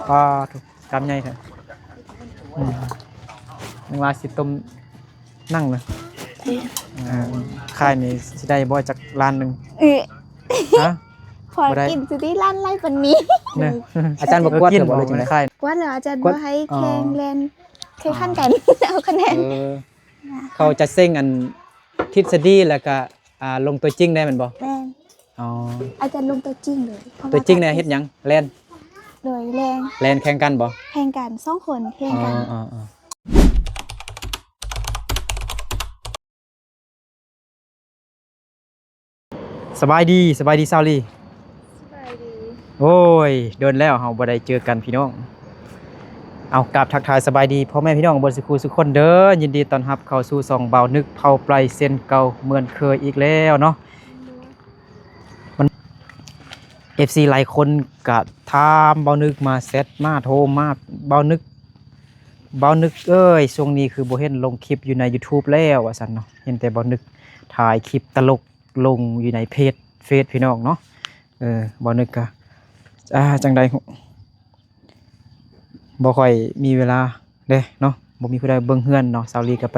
ก็ถูกกำไงเถอะนึกว่าสิต้มนั่งเลยค่ายนี่สิได้บ่จากล้านหนึ่งฮะพอกินสุดที่ร้านไล่ปันนี้เนี่ยอาจารย์บอกว่าเถอะบอกเลยจังได๋ ค่าย ว่าเหรออาจารย์ว่าให้แข่งเล่นแข่งขันกันเอาคะแนน เขาจะเส้งอันทฤษฎีแล้วก็ลงตัวจริงได้แม่นบ่ แม่น อ๋อ อาจารย์ลงตัวจริงเลยเพาะา ตัวจริงเนี่ยเฮ็ดหยังแล่น โดยแรง แล่นแข่งกันบ่ แข่งกัน2คนแข่งกัน อ๋อสบายดีสบายดีซาวลีโอ้ยเดินแล้วเฮาบ่ได้เจอกันพี่น้องเอากราบทักทายสบายดีพ่อแม่พี่น้องบ่สุขุสุคนเด้อยินดีต้อนรับเข้าสู่ช่องเบานึกเผาปลายเส้นเก่าเหมือนเคยอีกแล้วเนาะมัน FC หลายคนก็ถามเบานึกมาแชทมาโทรมาเบานึกเอ้ยช่วงนี้คือบ่เห็นลงคลิปอยู่ใน YouTube แล้วว่าซั่นเนาะเห็นแต่เบานึกถ่ายคลิปตลกลงอยู่ในเฟซพี่น้องเนาะเบานึกก็จังใดบ่ค่อยมีเวลาเด้เนาะบ่มีผู้ใดเบิ่งเฮือนเนาะสาวลีก็ไป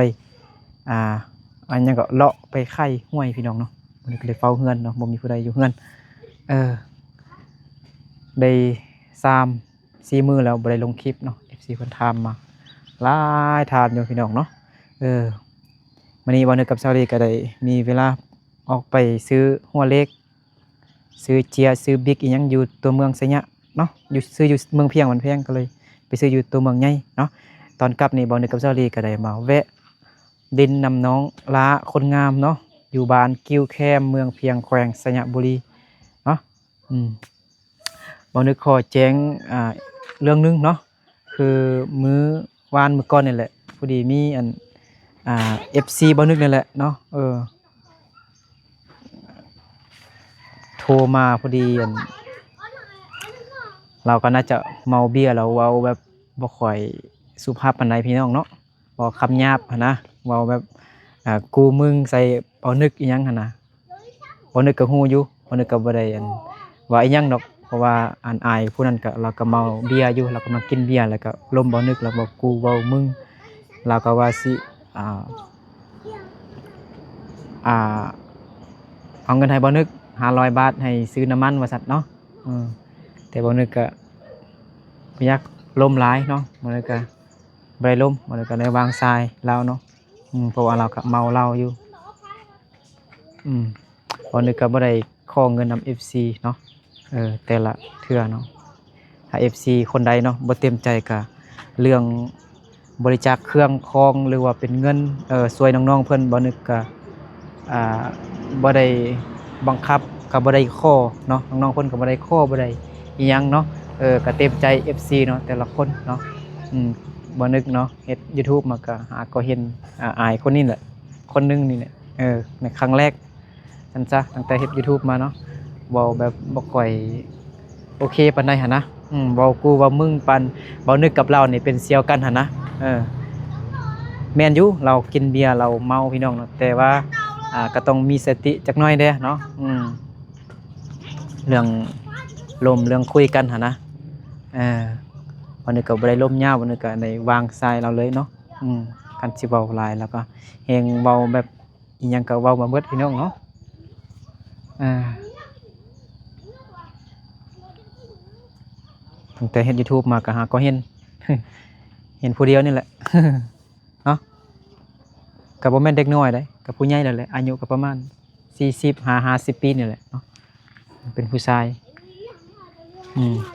อันยังก็เลาะไปไข่ห้วยพี่น้องเนาะบ่ได้ก็เลยเฝ้าเฮือนเนาะบ่มีผู้ใดอยู่เฮือนได้3-4 มื้อแล้วบ่ได้ลงคลิปเนาะ FC เพิ่นถามมาหลายถามอยู่พี่น้องเนาะมื้อนี้บ่นึกกับสาวลีก็ได้มีเวลาออกไปซื้อหัวเลขซื้อเจียซื้อบิ๊กอีหยังอยู่ตัวเมืองไสยะเนาะซื้ออยู่เมืองเพียงมันแพงก็เลยไปซื้ออยู่ตัวเมืองใหญ่เนาะตอนกลับนี่บ่นึกกับสาวลีก็ได้มาแวะดินนำน้องลาคนงามเนาะอยู่บ้านกิ้วแคมเมืองเพียงแขวงสยบุรีเนาะบ่นึกขอแจ้งเรื่องนึงเนาะคือมื้อก่อนนี่แหละพอดีมีFC บ่นึกนี่แหละเนาะโทรมาพอดีเราก็น่าจะเมาเบียร์เราเว้าแบบบ่ค่อยสุภาพปานใดพี่น้องเนาะบ่คำหยาบหั่นนะเว้าแบบกูมึงใส่เอานึกอีหยังหั่นนะบ่นึกก็ฮู้อยู่บ่นึกก็บ่ได้ว่าอีหยังดอกเพราะว่าอายผู้นั้นก็เราก็เมาเบียร์อยู่เรากำลังกินเบียร์แล้วก็ล้มบ่นึกแล้วบอกกูเว้ามึงเราก็ว่าสิเอาเงินให้บ่นึก500 บาทให้ซื้อน้ำมันว่าซั่นเนาะแต่บ่นึกก็บ่อยากล้มหลายเนาะบ่นึกก็บ่ได้ล้มบ่นึกก็ได้วางทรายเราเนาะเพราะว่าเราก็เมาเหล้าอยู่บ่นึกก็บ่ได้ขอเงินนำ FC เนาะแต่ละเทื่อเนาะถ้า FC คนใดเนาะบ่เต็มใจก็เรื่องบริจาคเครื่องคองหรือว่าเป็นเงินช่วยน้องๆเพิ่นบ่นึกก็บ่ได้บังคับก็บ่ได้ขอเนาะน้องๆเพิ่นก็บ่ได้ขอบ่ได้อีหยังเนาะก็เต็มใจ FC เนาะแต่ละคนเนาะบ่นึกเนาะเฮ็ด YouTube มาก็ก็เห็นอายคนนี้แหละคนนึงนี่แหละในครั้งแรกนั่นซะตั้งแต่เฮ็ด YouTube มาเนาะเว้าแบบบ่ค่อยโอเคปานใดหั่นนะเว้ากูเว้ามึงปานบ่นึกกับเรานี่เป็นเสี่ยวกันหั่นนะแม่นอยู่เรากินเบียร์เราเมาพี่น้องเนาะแต่ว่าก็ต้องมีสติจักหน่อยเด้เนาะเรื่องลมเรื่องคุยกันหั่นนะวันนี้ก็บ่ได้ลมยาววันนี้ก็ได้วางทรายเราเลยเนาะคันสิเว้าหลายแล้วก็แฮงเว้าแบบอีหยังก็เว้ามาเบิดพี่น้องเนาะตั้งแต่เฮ็ด YouTube มาก็ก็เห็น เห็นผู้เดียวนี่แหละ เนาะก็บ่แม่นเด็กน้อยเด้ก็ผู้ใหญ่แล้วแหละอายุก็ประมาณ40-50 ปีนี่แหละเนาะเป็นผู้ชาย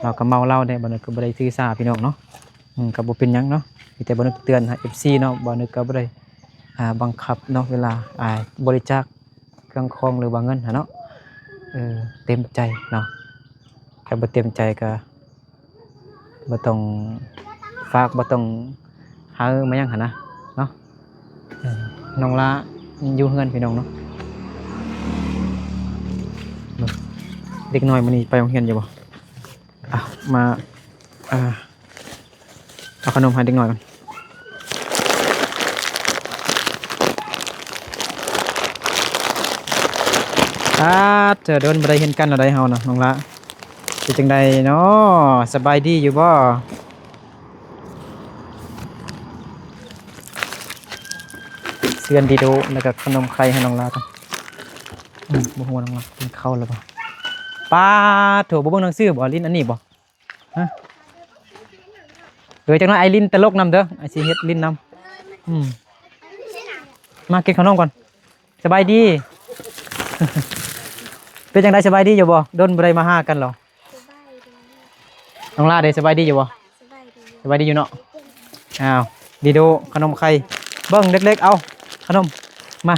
เราก็เมาเหล้าได้บ่นึกก็บ่ได้ถือสาพี่น้องเนาะก็บ่เป็นหยังเนาะมีแต่บ่นึกเตือนให้ FC เนาะบ่นึกก็บ่ได้บังคับเนาะเวลาบริจาคเครื่องคองหรือว่าเงินเนาะเต็มใจเนาะถ้าบ่เต็มใจก็บ่ต้องฝากบ่ต้องหามาหยังหั่นนะเนาะน้องลาอยู่เฮือนพี่น้องเนาะเด็กน้อยมื้อนี้ไปโรงเรียนอยู่บ่มาเอาขนมให้เด็กน้อยก่อนเจอโดนบ่ได้เห็นกันแล้วได้เฮานะน้องละ เป็นจังใดเนาะสบายดีอยู่บ่เสือนดีโดแล้วก็ขนมไข่ให้น้องลากันบ่ฮู้น้องลากินข้าวแล้วบ่ป้าโถบ่เบิ่งหนังสือบ่ลิ้นอันนี้บ่ฮะจังน้อยไอลิ้นตลกนำเด้อไอสิเฮ็ดลิ้นนำมากินขนมก่อนสบายดี เป็นจังไดสบายดีอยู่บ่โดนบ่ได้มาหากันหรอน้องลาได้สบายดีอยู่บ่สบายดีอยู่เนาะอ้าวดีโดขนมไข่เบิ่งเล็กๆเอาขนมมา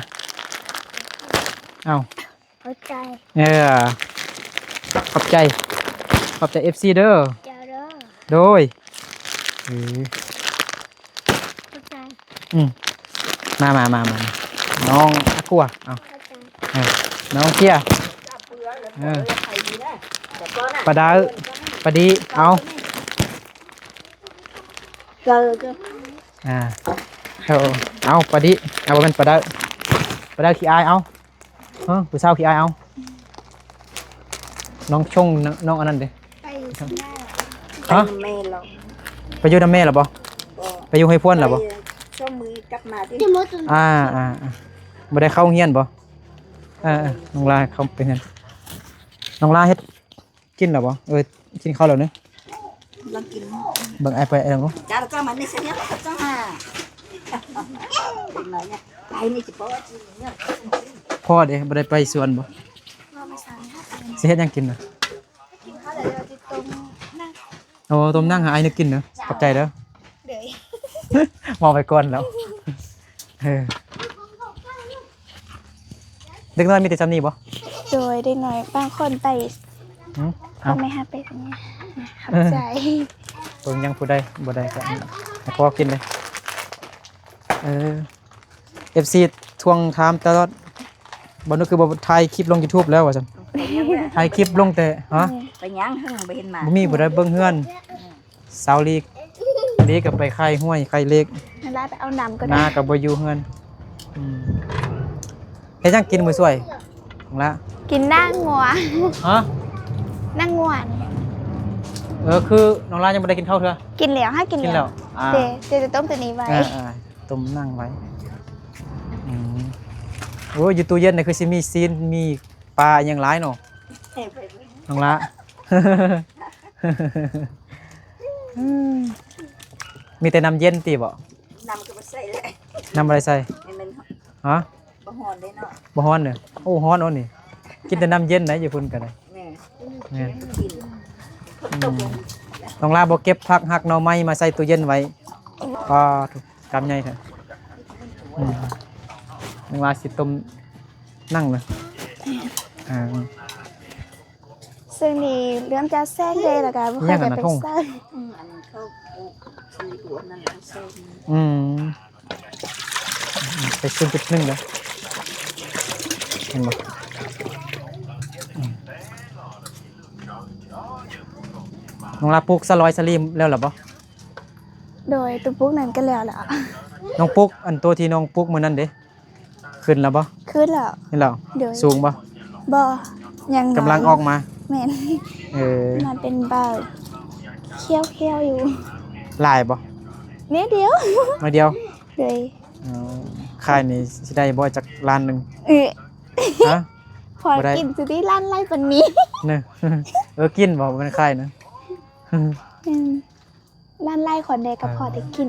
เอา เข้าใจ ขอบใจ FC เด้อ เจ้าเด้อ โดยเข้าใจ มาน้องอากัวเอา เข้าใจ น้องเกียร์ปลาดาปลาดีเอาเอาปลาดีเอาเป็นปลาดาขี้อายเอาผู้สาวขี้อายเอาน้องชงน้องอันนั้นเด้ ไปข้างหน้า ฮะ แม่เรา ไปอยู่น้ำแม่หรอบ่ไปอยู่ให้พ่นหรอบ่ ช่วงมือกลับมาที่ บ่ได้เข้าโรงเรียนบ่น้องลาเขาเป็นไงน้องลาเฮ็ดกินหรอบ่กินข้าวแล้วเนาะ ลังกิน เบิ่งไอ้ไปไอ้น้อง จ้าจ้ามันนี่เสียจ้าเป็นไงเนี่ยไปนี่จะบอกว่าเนี่ย พ่อเด้บ่ได้ไปสวนบ่ เราไม่สามารถ สิเฮ็ดหยังกินน่ะ กินข้าวเดี๋ยวเราจะต้มนั่ง ต้มนั่งหาไอ้นึกกินเนาะขอบใจเด้อ เดี๋ยว มองไปก่อนแล้วเด็กน้อยมีแต่จำนี่บ่ โดยได้หน่อยบางคนไป เอา เขาไม่ให้ไปตรงนี้เข้าใจ เบิ่งยังผู้ใดบ่ได้ก็ให้พ่อกินเลยFC ทวงถามตลอดบ่นึกคือบ่ถ่ายคลิปลง YouTube แล้วว่าซั่นถ่ายคลิปลงแต่ฮะ ไปย่างหึ่งไปเห็นมา บ่มีผู้ใดเบิ่งเฮือนสาวลีกลีกก็ไปค่ายห้วยค่ายเล็ก นั่นละไปเอาน้ำก็ ห ได้ น้าก็บ่อยู่เฮือนเฮ็ดจังกินมื้อสวยของละ กินนั่งงัว ฮะ นั่งงัว คือน้องลายังบ่ได้กินข้าวเถอะ กินแล้วให้กิน กิน แล้ แล้ว ว เดี๋ยวจะต้มตัวนี้ไว้ ต้มนั่งไว้โอ้ยอยู่ตู้เย็นนี่คือสิมีซีนมีปลาอย่างหลายเนาะน้องละ มีแต่น้ำเย็นติบ่ นำก็ไปใส่เลย น้ำอะไรใส่ มัน ฮะ บ่หอนได้เนาะ บ่ฮ้อนเด้อโอ้ฮ้อนโอ้นี่กินแต่น้ำเย็นไหนอยู่พุ่นกันเลย แม่กิน น้องลาบ่เก็บผักหักหน่อไม้มาใส่ตู้เย็นไว้ก็กำใหญ่เถอะน้องลาสิต้มนั่งเลยซึ่งนี่เริ่มจะแทรกเลยแล้วกันไม่ค่อยจะเป็นไส้ อันเขาซื้อตัวนั้นเส้น ไปซึ่งจุดหนึ่งเลยเห็นบ่น้องลาปลูกสลอยสลีมแล้วหรอบ่ โดยตัวปุ๊กนั้นก็แล้วแหละ น้องปลูกอันตัวที่น้องปลูกมื้อนั้นเด้ขึ้นแล้วบ่ ขึ้นแล้ว เห็นแล้ว โดย สูงบ่ บ่ยัง กำลังออกมา แม่น มันเป็นเบาเคี้ยวอยู่ ลายบ่ เนี่ยเดียว มาเดียว เลย ค่ายนี่สิได้บ่จักล้านหนึงฮะ พอกินสุดที่ร้านไล่ปันนี้ เนอะกินบ่มันค่ายนะ ร้านไล่ขอนเดกับพอได้กิน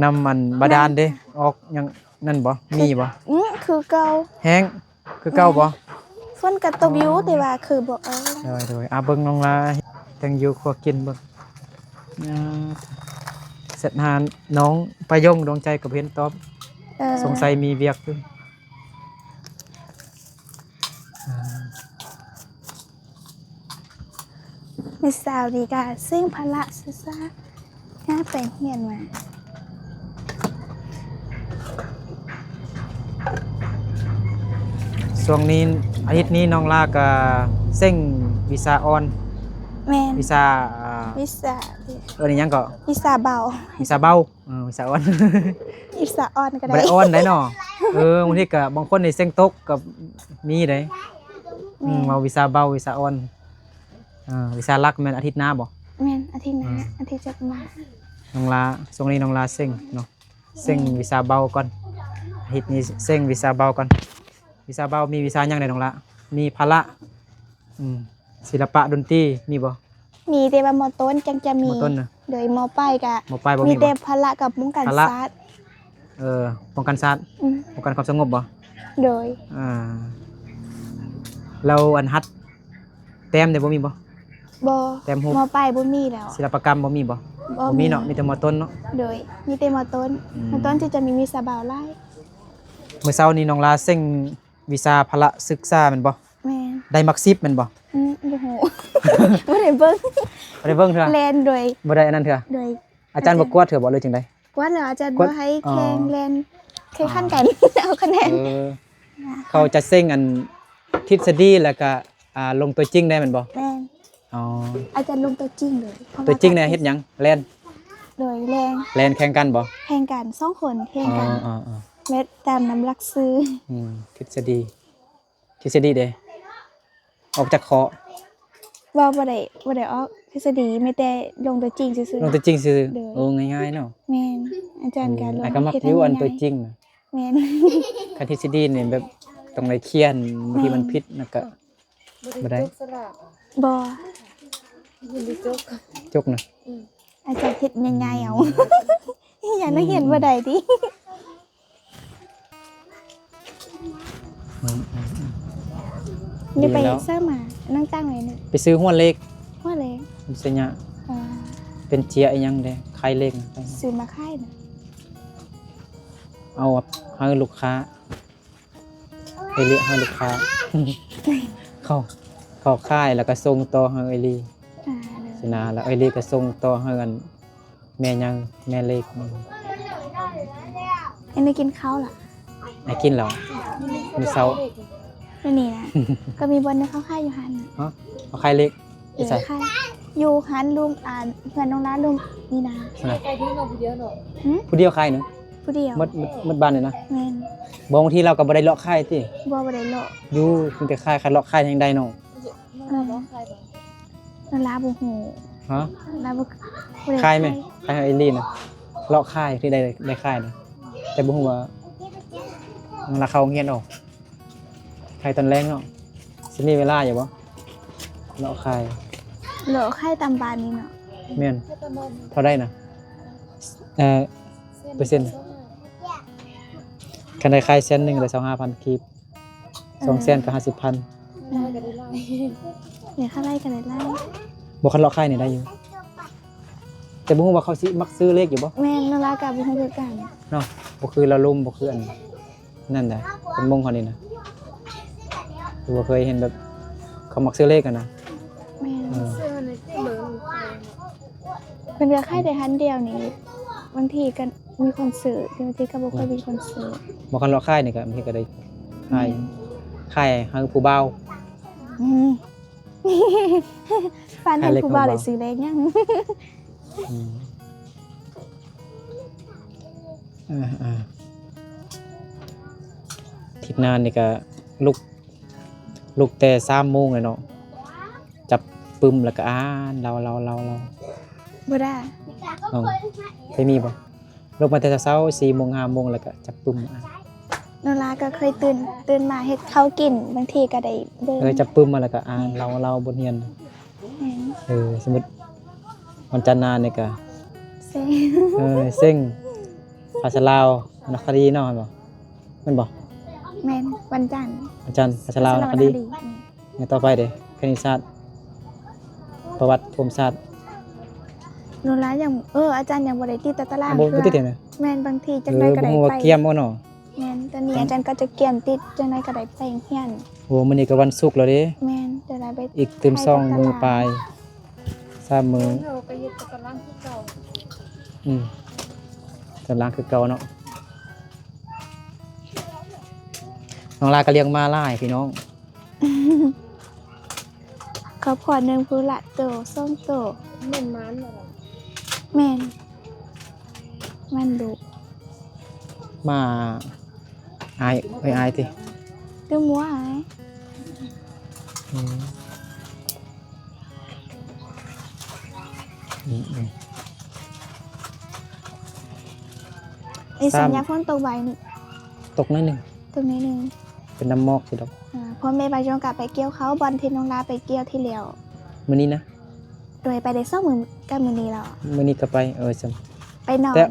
น้ำมันบาดาลเด้ออกยังนั่นบ่มีบ่ คือเก่า แห้งคือเก่าบ่ ฝนกระตกอยู่แต่ว่าคือบ่โดยเบิ่งน้องลาจังอยู่ครัวกินเบิ่งเสร็จหาน้องประยงดวงใจกับเห็นตอบสงสัยมีเวียกอยู่มีสาวดีกาซึ่งพละศึกษาง่ายไปเฮียนมา ช่วงนี้อาทิตย์นี้น้องลาก็เซ็งวีซ่าออน แม่น วีซ่า วิสา นี่ยังก็ วิสาเบา วีซ่าเบาวีซ่าออน วิสาอ่อนก็ บ่ ได้ ได้ออนได้เนาะบางทีก็บางคนนี่เซ็งตกกับมีได้ แม่น เว้าวิชาเบาวิชาอ่อนวิชาหลักแม่นอาทิตย์หน้าบ่ แม่นอาทิตย์หน้าอาทิตย์จะมา น้องลาช่วงนี้น้องลาเซ็งเนาะเซ็งวิชาเบาก่อนอาทิตย์นี้เซ็งวิชาเบาก่อนวิชาเบามีวิชาหยังได้น้องละมีพละศิลปะดนตรีมีบ่ มีแต่ว่ามอต้นจังจะมี มต้นน่ะ โดยมอปลายก็ มปลายบ่ มี มี แต่ บ่ พละกับป้องกัน พละ ศาสตร์ ป้องกันชาติ อืม ป้องกันความสงบบ่ โดย เราอันฮัดแต้มได้บ่มีบ่ บ่ แต้มฮู้ มอปลายบ่มีแล้ว ศิลปกรรมบ่มีบ่บ่มีเนาะมีแต่มต้นเนาะ โดยมีแต่มอต้นมอต้นที่จะมีวิชาบ่าวไล่ มื้อเช้านี้น้องลาเซ็งวิชาพละศึกษาแม่นบ่ แม่น ได้มัก10แม่นบ่ บ่ฮู้ บ่ได้เบิ่ง บ่ได้เบิ่งเถอะ แลนโดย บ่ได้อันนั้นเถอะ โดย อาจารย์บ่กวดเถอะบ่เลยจังได๋ กว่าแล้วอาจารย์ กวด บ่ให้ อ๋อ แข่งแลนแข่งขันกัน เอาคะแนน เขาจะเซ็งอันทฤษฎีแล้วก็ลงตัวจริงได้แม่นบ่ แม่น อ๋อ อาจารย์ลงตัวจริงเลยเพาะา ตัวจริงเนี่ยเฮ็ดหยังแล่น โดยแรง แล่นแข่งกันบ่ แข่งกัน2คนแข่ง อ๋อ กัน อ๋ออ๋อ เม็ดตามน้ำหลักซื้อ ทฤษฎีเด้ออกจากเคาะ ว่าบ่ได้ออกทฤษฎีไม่แต่ลงตัวจริงซื่อ ลงตัวจริงซื่อ เด้อ โอ้ง่ายๆเนาะ ๆแม่นอาจารย์ก็ลง ไอ้ก็มักอยู่อันตัวจริงน่ะ แม่น คันทฤษฎีนี่แบบต้องได้เขียนบางทีมันผิดแล้วก็บ่ได้ สลาก บ่ มันได้จก จกนะ อาจารย์เฮ็ดง่ายๆเอา อย่านักเรียนบ่ได้ตินี่ไปเสื้อมานั่งตั้งไว้นี่ ไปซื้อหัวเลข ว่าเลย มันสิยะ อ่า เป็นเจียอีหยังเด้ขายเลข ซื้อมาค่ายน่ะ เอาให้ลูกค้าไปเรียกให้ลูกค้า เข้าค่ายแล้วก็ส่งต่อให้ไอลี เลย สินะแล้วไอลีก็ส่งต่อให้กันแม่ยังแม่เล็ก อันนี้กินข้าวล่ะ ให้กินแล้วมื้อเช้า แล้วนี่นะ ก็มีบนในข้าวค่ายอยู่หัน ฮะเอาไข่เล็กไป อยู่ ใส่ ค่ายอยู่หันลุมเพื่อนน้องร้านลุมนี่นะ นะ ใครที่เราเดียวเนาะ ผู้เดียวไข่หนึง ผู้เดียว หมดบ้านเลยนะ แม่น บางทีเราก็บ่ได้เลาะไข่ติ บ่ได้เลาะ อยู่เพิ่นแต่ไข่คันเลาะไข่ยังได้น้อง เราบอกใครบ้าง น้องร้านบ่ฮู้ ฮะ ร้านบ่ได้ ไข่ไหมไข่ให้ไอลีนะเลาะไข่ที่ได้ไข่นะแต่บ่ฮู้ว่าเวลาเข้าโรงเรียนออกไข่ตอนแรกเนาะสิมีเวลาอยู่บ่เลาะไข่ เลาะค่ายตามบ้านนี่เนาะ แม่น แค่ตะมอน เท่าได้นะเปอร์เซ็นต์คันได้ไข่เส้นหนึงได้25,000กีบ2เส้นก็50,000 เราก็ได้ไล่ เดี๋ยวข้าไล่กันไล่ บ่คันเลาะไข่นี่ได้อยู่แต่บ่ฮู้ว่าเขาสิมักซื้อเลขอยู่บ่ แม่นน้องร้านกับบ่ฮู้คือกัน เนาะบ่คือละลุ่มบ่คืออันนั่นแหละเป็นมงเขานี่นะคือบ่เคยเห็นแบบเขามักซื้อเลขกันนะ แม่น เสื้อในที่เบอร์ เพิ่นก็ค่ายแต่หันเดียวนี่บางทีก็มีคนซื้อบางทีก็บ่ค่อยมีคนซื้อ บ่คันเลาะค่ายนี่ก็บางทีก็ได้ค่ายให้ผู้บ่าว อืม ฟานให้ ค่ายเล็ก ผู้บ่าว ของ ได้ บ่าว ซื้อเลขยัง อืมทิศนานนี่ก็ลุกแต่3 โมงเลยเนาะจับปึ้มแล้วก็อ่านเรา บ่ได้ เอาเคยมีบ่ลุกมาแต่เช้า4 โมง 5 โมงแล้วก็จับปึ้มอ่าน โนราก็เคยตื่นมาเฮ็ดข้าวกินบางทีก็ได้เบิ่ง จับปึ้มมาแล้วก็อ่านเราบนเรียน แม่น สมมุติวันจันทร์หนานี่ก็ เซ่ เซ็งภาษาลาวนักคดีเนาะแม่นบ่ แม่นวันจันทร์ อาจารย์ภาษาลาวนักคดีงั้นต่อไปเด้คณิตศาสตร์ประวัติภูมิศาสตร์ โนรายังอาจารย์ยังบ่ได้ติดตาราง บ่ติดเนี่ย แม่นบางทีจังได๋ก็ บ่ ได้ ฮู้ว่า ไป เกี่ยมบ่เนาะ แม่นตอนนี้อาจารย์ก็จะเกี่ยมติดจังได๋ก็ได้ไปเฮียน โอ้มื้อนี้ก็วันศุกร์แล้วเด้ แม่นจะได้ไป อีกเต็มซ่องมือปลาย3มื้อ เราไปยึดตะล่างที่เก่า ตารางคือเก่าเนาะน้องลาก็เลี้ยงมาหลายพี่น้อง เขาพอหนึงผู้ละโตส่งโต เหมือนมันเหรอ แม่นมันดุ มาอายติ ตึ้มหัวหาย อืมอืม ไอ้สัญญา ซ้ำ ฝนตกไว้นี่ ตกหนิดนึง ตรงนี้นึง เป็นน้ำมอกสิดอก พ่อแม่ไปจงกลับไปเกี่ยวเขาบอลที่น้องลาไปเกี่ยวที่เหลียว มื้อนี้นะ โดยไปได้2มื้อกับมื้อนี้แล้ว มื้อนี้ก็ไปซั่น ไปนอน แต่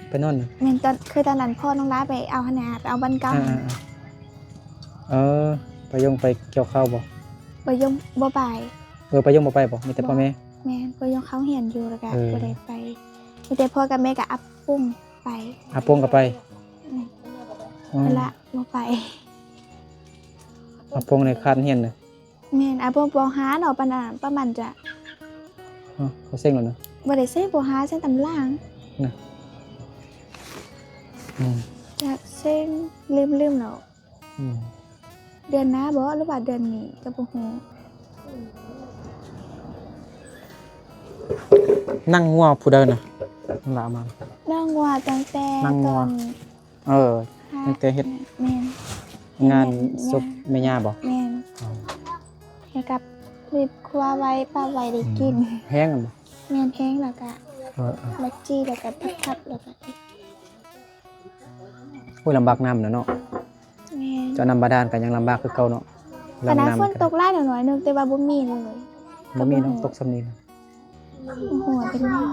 ไปนอนน่ะ แม่นตอนคือตอนนั้นพ่อน้องลาไปเอาหนาไปเอาบอลเก่า อ่าๆเออไปยงไปเกี่ยวข้าวบ่ บ่ยงบ่ไป ไปยงบ่ไปบ่มีแต่พ่อแม่ แม่นบ่ยงเขาเหียนอยู่แล้วก็ เออ บ่ได้ไปมีแต่พ่อกับแม่ก็อัพปุ้งไป อาปงก็ไปอ๋อ นั่นละบ่ไป อาปงในคาดเฮียนน่ะ แม่นอัพปุ้งบ่หาเนาะปานนั้นประมาณจะ อ๋อเขาเซ็งแล้วนะ บ่ได้เซ็งบ่หาเซ็งตำล่าง อืม จากเซ็งลืมแล้ว อืม เดือนหน้าบ่หรือว่าเดือนนี้ก็บ่ฮู้ นั่งงัวผู้เดินน่ะนั่งละมา นั่งว่าตั้งแต่ นั่ง ต งั อ ว น ตั้งแต่เฮ็ด แม่น งานศพแม่ย่าบ่ แม่นแล้วกับรีบครัวไว้ป้าไว้ได้กิน แห้งอะบ่ แม่นแห้งแล้วก็ เออ บักจี้แล้วก็พับแล้วก็ โอ้ยลำบากน้ำน่ะเนาะ แม่น เจ้าน้ำบาดาลก็ยังลำบากคือเก่าเนาะ ปานนั้นฝนต ก็ กหลายหน่อยๆนึงแต่ว่าบ่มีเลย บ่มีเนาะตกซ้ำนี้นะ โอ้โหเป็นหยัง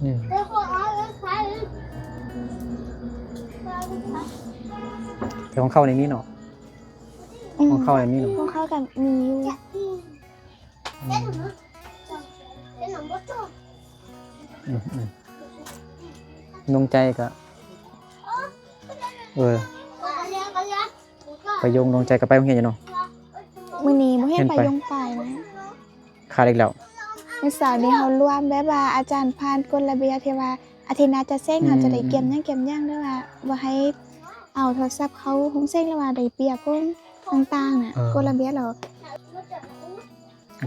อืมแต่ของเขาในนี้เนาะของเขาในนี้เนาะ พวกเขาก็มีอยู่ อืมนงใจก็ไปโยงนงใจก็ไปโรงเรียนอยู่เนาะ มื้อนี้บ่เห็น เห็น ไป ไป ยงไปนะ ขาดอีกแล้ว มื้อเสาร์นี้เฮารวมแบบว่าอาจารย์ผ่านกฎระเบียบที่ว่าอาทิตย์หน้าจะเซ็งเฮาจะได้เก็บหยังด้วยว่าบ่ให้เอาโทรศัพท์เขาคงเซ็งแล้วว่าได้เปรียบพวกต่างๆน่ะกฎระเบียบเรา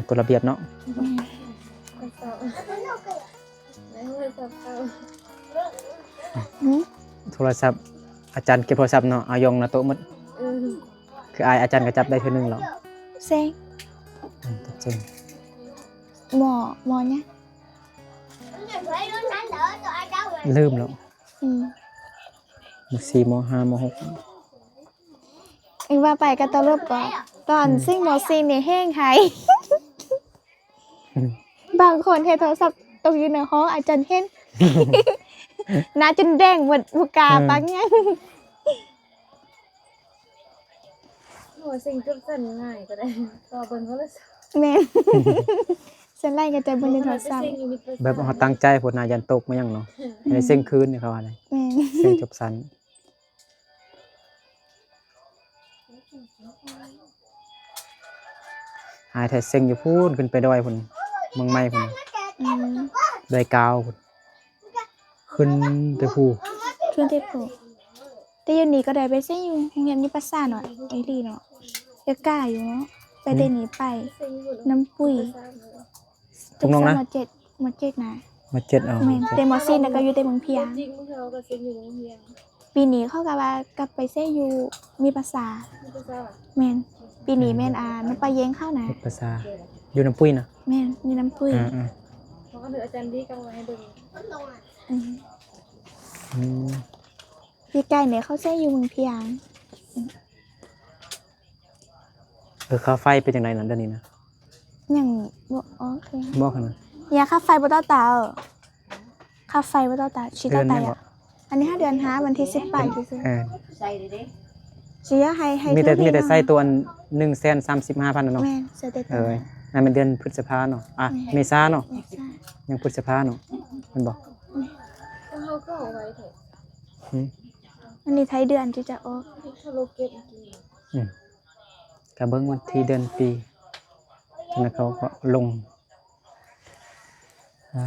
กฎระเบียบเนาะ หือ โทรศัพท์อาจารย์เก็บโทรศัพท์เนาะเอายองนะโต๊ะหมดคืออาจารย์ก็จับได้เทื่อนึงแล้ว เซ็ง ตกจริง หมอเนี่ย ลืมแล้ว อืม ม.4 ม.5 ม.6 อีกว่าไปก็ตลบก็ตอนซิ่งมอซิงนี่แห้งหาย บางคนเฮ็ดโทรศัพท์ตกอยู่ในห้องอาจารย์เห็น หน้าจนแดงหมดบุกาปังยัง หัวสิ่งจุดสั่นง่ายก็ได้ต่อเบิ่งเขาเลย แม่น เส้นไล่ก็จะบนในโทรศัพท์ แบบเขาตั้งใจพุ่นน่ะยันตกมายังเนาะในเส้นคืนนี่เขาว่าอะไร แม่น เส้นจบสันหายแท้เส้นอยู่พูนขึ้นไปดอยพุ่นเมืองใหม่พุ่น อืม ดอยกาวพุ่นขึ้นไปภู ช่วงที่ผูกแต่อยู่นี่ก็ได้ไปเส้นอยู่โรงเรียนอยู่ปัสสาหน่อยไอ้ดีเนาะจะกล้าอยู่เนาะไปได้หนีไป น้ำปุ๋ย ตรงน้องนะ มเจ็ดนะ มาเจ็ดเอา แม่นเตมอซี่นะก็อยู่เตเมืองเพียง จริงมึงเขาก็เซ็งอยู่โรงเรียน ปีนี้เขาก็ว่ากลับไปเส้นอยู่มีภาษา ไม่ได้ทราบ แม่นปีนี้แม่นนุไปเย้งเข้านะ เฮ็ดภาษาอยู่น้ำปุ้ยนะ แม่นมีน้ำปุ๋ย เขาก็ถืออาจารย์ดีกำลังให้เบิ่ง อืม อืม พี่ไก่เนี่ยเขาเส้นอยู่เมืองเพียง ค่าไฟเป็นจังไดนั่นเดี๋ยวนี้นะ อย่างบอกอ๋อคือ บอกกันนะ ยาค่าไฟบ่ต่อเตาค่าไฟบ่ต่อเตาชิ เดื ต่ อ อน เตา นี้บ่ อ่ะอันนี้5 เดือนหาวันที่10ไปซื่อ ใส่เลยเด้ ๆสิให้ มีแต่ เท่า มีแต่ เนาะ ใส่ตัว135,000น่ะเนาะ แม่นใส่แต่ตัว นั่นเป็นเดือนพฤษภาเนาะเมษาเนาะ แม่นใช่ ยังพฤษภาเนาะมันบอก เขาก็เอาไว้เถอะ อืม อันนี้ไทยเดือนที่จะออก ถ้าเราเก็บกิน ก็เบิ่งวันที่เดือนปีแล้วเขาก็ลงอ่า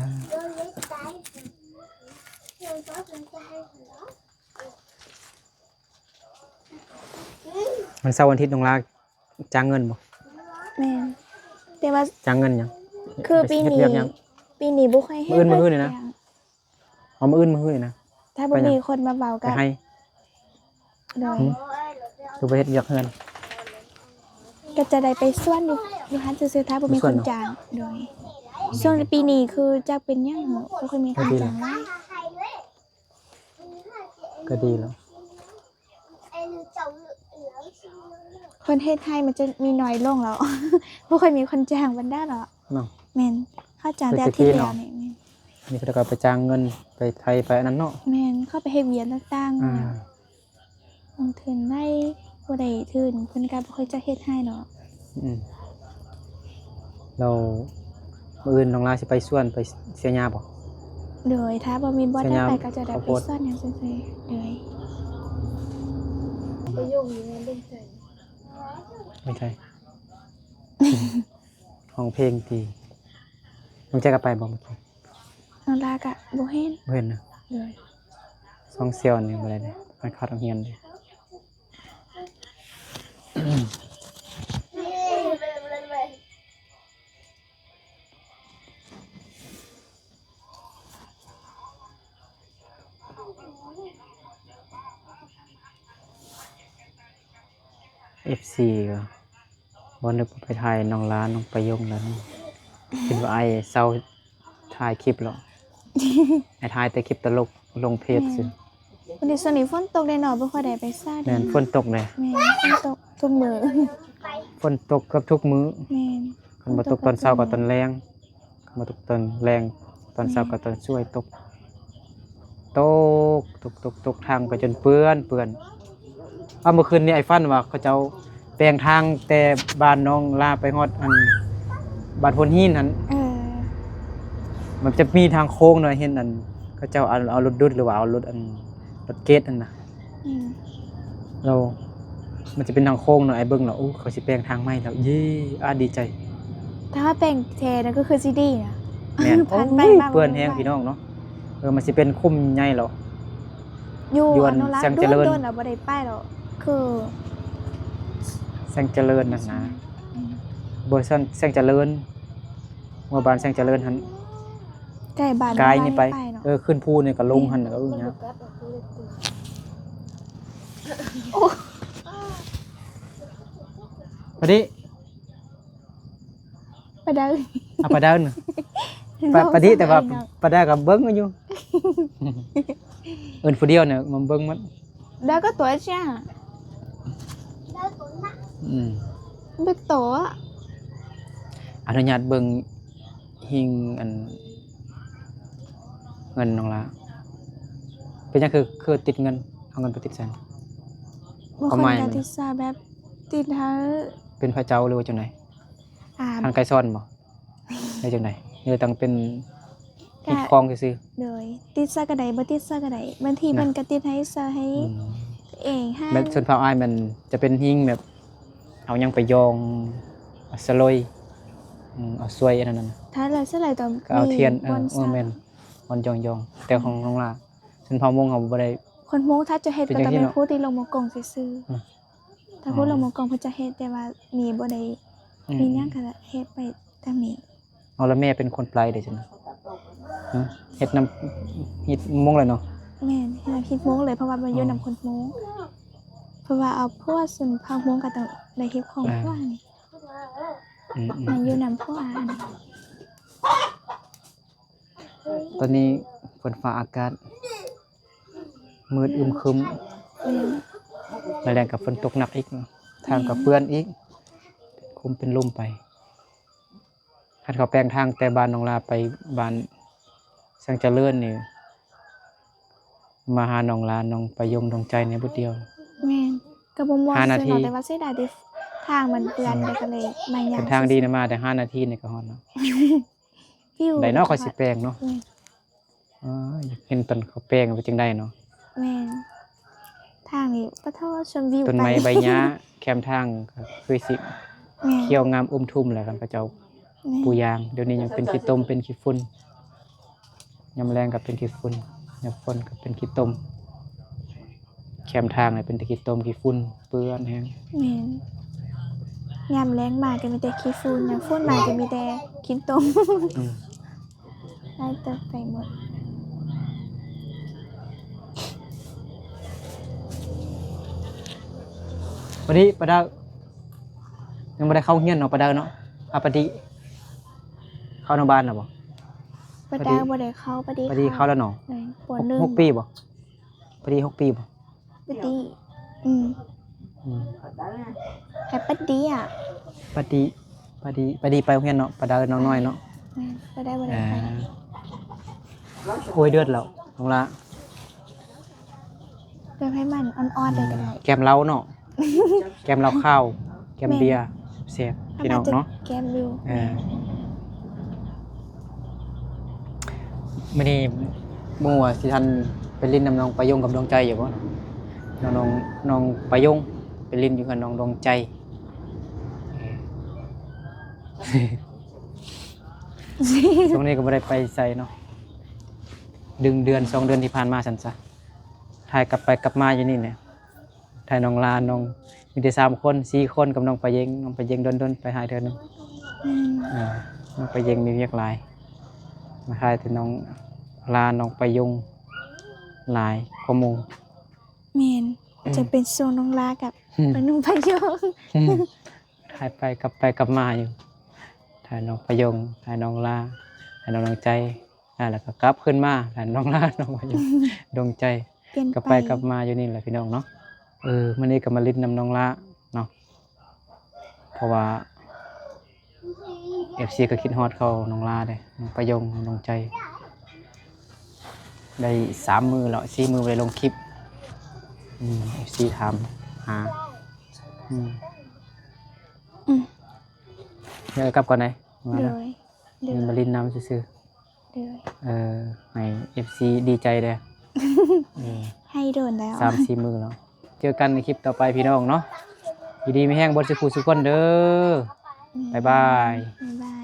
วันเสาร์วันอาทิตย์น้องลาจ้างเงินบ่ แม่นแต่ว่า จ้างเงินหยัง คือปี เฮ็ด นี้ เวียกหยัง ปีนี้บ่ค่อยเฮ็ด มื้อนี่นะ เอามาอื่นมาเฮ้ยนะ ถ้าบ่มีคนมาเบา ไป กัน ให้ โดย คือไปเฮ็ดเวียกเฮือน ก็จะได้ไปส่วนอยู่ฮันซื่อๆถ้าบ่มีคนจ้างโดยช่วงปีนี้คือจะเป็นหยังเหรอบ่ค่อยมีคนจ้างเลย ก็ดีแล้ว คนเฮ็ดให้มันจะมีน้อยลงแล้ว บ่ค่อยมีคนจ้างมันได้หรอก เนาะ แม่นเขาจ้างแต่อาที่แล้วนี่แม่น นี่ก็ไปจ้างเงินไปไทยไปอันนั้นเนาะ แม่นเข้าไปเฮ็ดเวียนต่าง อ่า ๆลงทุนได้บ่ได้ทุนเพิ่นก็บ่ค่อยจะเฮ็ดให้เนาะ อืมเรามื้ออื่นน้องลาสิไปส่วนไปเสียหญ้าบ่ โดยถ้าบ่มีบ่ สัญ ได้ ญา ไปก็จะได้ ข้าว ไป โพด ซ่อนหยังซื่อๆโดย ไปยุ่งอยู่ในเรื่องใจ ไม่ใช่ ห้องเพลงที่น้องแจ๊กก็ไปบ่เมื่อกี้ น้องลาก็บ่เห็น บ่เห็นนะ โดย ซองเซียวนี่บ่ได้เลยมันเข้าโรงเรียนเลย FC ก็บ่นึกว่าไปถ่ายน้องลาน้องประยงแล้วนี่คิดว่าไอ้เซาถ่ายคลิปหรอก ไอ้ถ่ายแต่คลิปตลกลงเพจซื่อ วันนี้ส่วนนี้ฝนตกได้เนาะบ่ค่อยได้ไปซ่า แม่นฝนตกเลย แม่นฝนตกทุกมื้อ ฝนตกเกือบทุกมื้อ แม่น คันบ่ตกตอนเช้ากับตอนแรงคันบ่ตกตอนแรงตอนเช้ากับตอนช่วยตกตกทางไปจนเปื้อนเมื่อคืนนี้ไอ้ฟันว่าเขาเจ้าแปลงทางแต่บ้านน้องลาไปฮอดอันบ้านพนหินหั่น มันจะมีทางโค้งหน่อยเห็นอันเขาเจ้าเอารถดุดหรือว่าเอารถเกตนั่นน่ะ อืม เรามันจะเป็นทางโค้งหน่อยไอ้เบิ่งแล้วโอ้เขาสิแปลงทางใหม่แล้วเย้ดีใจ ถ้าว่าแป้งแทนั่นก็คือซีดีนะ แม่น ผ่านไป โอ้ย มา เปื้อนแฮงพี่น้องเนาะมันสิเป็นคุ้มใหญ่แล้ว อยู่ ยวน อนุรัก แสง ษ์ เจริญ โดนๆแล้วบ่ได้ป้ายหรอกคือ แสงเจริญนั่นนะ อืม บริษัทแสงเจริญหมู่บ้านแสงเจริญหั่น ใกล้บ้าน กายนี่ไป เนาะ ขึ้นภูนี่ก็ลงหั่นก็ มัน เนี่ย กัดออกคือตื่น พอดี ไปเด้อ เอาไปเดินปะดิแต่ว่าปะได้ก็เบิ่งอยู่ ผู้เดียวเนี่ยมันเบิ่งมัน เด้อก็ตัวจ้า อืม เป็นตัว อนุญาตเบิ่งหิงอันเงินน้องละเป็นจังคือติดเงินเอาเงินไปติดแสน บาง เอา คน ใหม่ ก็ มัน ติดซาแบบติดเท้า เป็นพระเจ้าหรือว่าจังได๋ อ่า ทางไกลซ่อนบ่ได้จังได๋หรือต้องเป็นติดคลองซื่อ โดยติดซากระไดบ่ติดซากระไดบางทีมันก็ติดให้ซาให้ ๆอืม เองห้า แบบชนเผ่าอ้ายมันจะเป็นหิงแบบ เอาหยังไปยองเอาสลอยเอาซวยอันนั้นน่ะ ถ้าเราเท่าไหร่ต้อง ก็เอาเทียน มีบน แม่นวันยองๆแต่ของน้องละชนเผ่ามงเขาบ่ได้ คนมงถ้าจะเฮ็ด เป็น ก็ จั ต้อง งซี่ เป็น เนาะ ผู้ที่ลงมากงซื่อ อืม ๆถ้าผู้ลงมากงเพิ่นจะเฮ็ดแต่ว่ามีบ่ได้มีหยังก็เฮ็ดไปตามนี้ เอาแล้วแม่เป็นคนปลายเด้จังเฮ็ดน้ำเฮ็ดมงเลยเนาะ แม่นเฮ็ดคิดมงเลยเพราะว่ามันอยู่นำคนมงเพราะว่าเอาพวกส่วนเผ่ามงก็ต้องได้เฮ็ดของพวกนี่ อืม มันอยู่นำพวกอัน ตอนนี้ฝนฟ้าอากาศมืดอึมครึมแล้วแรงกับฝนตกหนักอีกเนาะทางกับเปื้อนอีกคุมเป็นลมไปคันเขาแปลงทางแต่บ้านน้องลาไปบ้านสังเจริญนี่มาหาน้องลาน้องประยงดวงใจในบุดเดียว แม่นก็บ่ม่วน 5 นาที ซื้อเนาะแต่ว่าเสียดายที่ทางมันเปื้อนก็เลยบางอย่า เป็ ง นทางดีนะมาแต่5 นาทีนี่ก็ฮอดเนาะ วิว ได้เนาะเขาสิแปลงเนาะ แม่น อ๋ออยากเห็นต้นเขาแปลงไปจังได้เนาะ แม่นทางนี้ปะโทชมวิว ต้น ไป ไม้ใบหญ้าแคมทางก็คือสิ แม่น เขียวงามอุ้มทุ่มแหละกันพระเจ้า แม่น ปูยางเดี๋ยวนี้ยังเป็นขี้ต้มเป็นขี้ฝุ่นยามแรงกับเป็นขี้ฝุ่นยามฝนกับเป็นขี้ต้มแคมทางเนี่ยเป็นแต่ขี้ต้มขี้ฝุ่นเปื้อนแห้ง แม่นยามแล้งมาก็มีแต่ขี้ฝุ่นยามฝนมาก็มีแต่ขี้ตม อืม ได้เติบไปหมด วันนี้ประดา ยังบ่ได้เข้าเฮียนเนาะปะดาเนาะอาปะดิเข้าโรงพยาบาลน่ะบ่ ปะดาบ่ได้เข้าปะดี ปะดิเข้าแล้วเนาะ เลยปวดหนึ่ง หกปีบ่ปะดิ6 ปีบ่ ปะดีอืม อืม ให้ปะดีอ่ะ ปะดิไปโรงเรียนเนาะปะดาน้องน้อยเนาะ แม่นปะได้บ่ได้ อ่า ไป โอ้ยเดือดแล้วน้องละ เพื่อให้มันอ่อนๆเลยก็ได้ แกมเหล้าเนาะ แกมเหล้าข้าว แกมเบียร์แซ่บพี่น้องเนาะ แกมวิว มื้อนี้บ่ฮู้ว่าสิทันไปลิ้นน้ำน้องประยงกับดวงใจอยู่บ่น้องประยงไปลิ้นอยู่กับน้องดวงใจ ช่วงนี้ก็บ่ได้ไปไสเนาะดึงเดือน2 เดือนที่ผ่านมาซั่นซะถ่ายกลับไปกลับมาอยู่นี่แหละถ่ายน้องลาน้องมีแต่3 คน 4 คนกับน้องประยงน้องประยงดนๆไปหาเดือนหนึง อืม น้องประยงมีเวียกหลายมาถ่ายแต่น้องลาน้องประยงหลายกว่าหมู่ แม่นจะเป็นโซนน้องลากับเป็นนุ่งพะยง ถ่ายไปกลับมาอยู่ถ่ายน้องประยงถ่ายน้องลาถ่ายน้องดวงใจแล้วก็กลับขึ้นมาถ่ายน้องลาน้องประยงดวงใจ เปลี่ยน กลับ ไป ไปกลับมาอยู่นี่แหละพี่น้องเนาะมื้อนี้ก็มาลิ้นนำน้องละเนาะเพราะว่า FC ก็คิดฮอดเขาน้องลาเด้น้องประยงน้องใจได้3 มื้อแล้ว4 มื้อบ่ได้ลงคลิปFC ถามหาเดี๋ยวกลับก่อนไหนมา เล แล้ว ยเลย มาลิ้นน้ำซื่อ เลย ๆให้ FC ดีใจเด้ ให้โดนแล้ว 3-4 มื้อแล้วเจอกันในคลิปต่อไปพี่น้องเนาะยินดีมีแห้งบนสุขุสุขคนเด้อบ๊ายบาย บ๊ายบาย